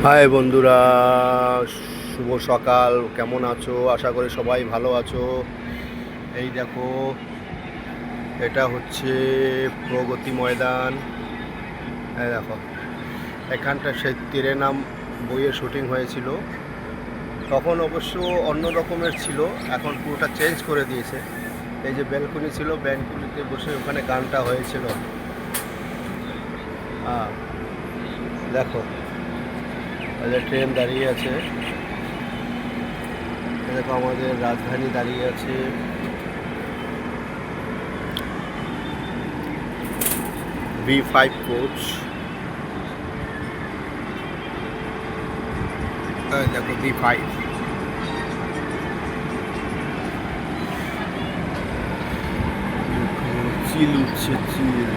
High বন্ধুরা, শুভ সকাল। কেমন আছো? আশা করি সবাই ভালো আছো। এই দেখো, এটা হচ্ছে প্রগতি ময়দান। এই দেখো, এখানটা সেই তেরে নাম বইয়ের শুটিং হয়েছিল। তখন অবশ্য অন্য রকমের ছিল, এখন পুরোটা চেঞ্জ করে দিয়েছে। এই যে ব্যালকনি ছিল, ব্যালকনিতে বসে ওখানে গানটা হয়েছিল। দেখো, ট্রেন দাঁড়িয়ে আছে। দেখো, আমাদের রাজধানী দাঁড়িয়ে আছে। B5 coach. দেখো B5। চিল উঠছে, চিল।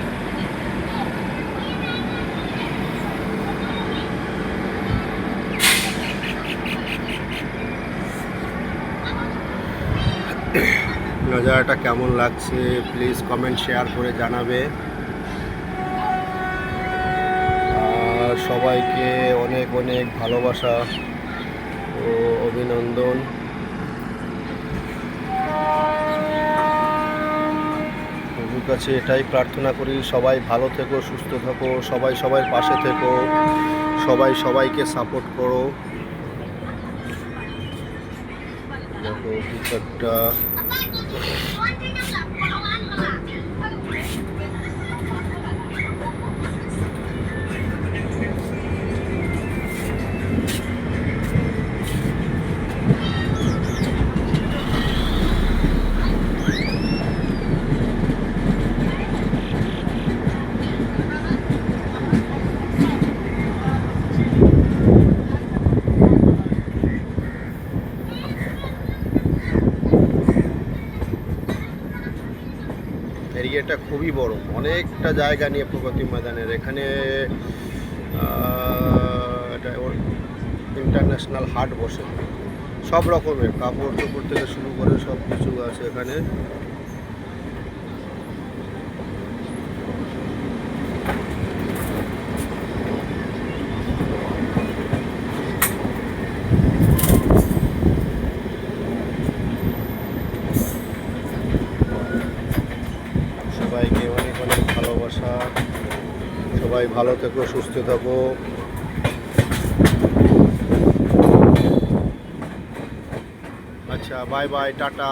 নজারাটা কেমন লাগছে প্লিজ কমেন্ট শেয়ার করে জানাবে। আর সবাইকে অনেক অনেক ভালোবাসা ও অভিনন্দন। প্রভুর কাছে এটাই প্রার্থনা করি, সবাই ভালো থেকো, সুস্থ থাকো, সবাই সবার পাশে থেকো, সবাই সবাইকে সাপোর্ট করো। দেখো একটা এরিয়াটা খুবই বড়, অনেকটা জায়গা নিয়ে প্রগতি ময়দানের। এখানে এটা ইন্টারন্যাশনাল হাট বসে, সব রকমের কাপড় চোপড় থেকে শুরু করে সব কিছু আছে এখানে। সবাইকে অনেক অনেক ভালোবাসা, সবাই ভালো থেকো, সুস্থ থাকো। আচ্ছা, বাই বাই, টাটা।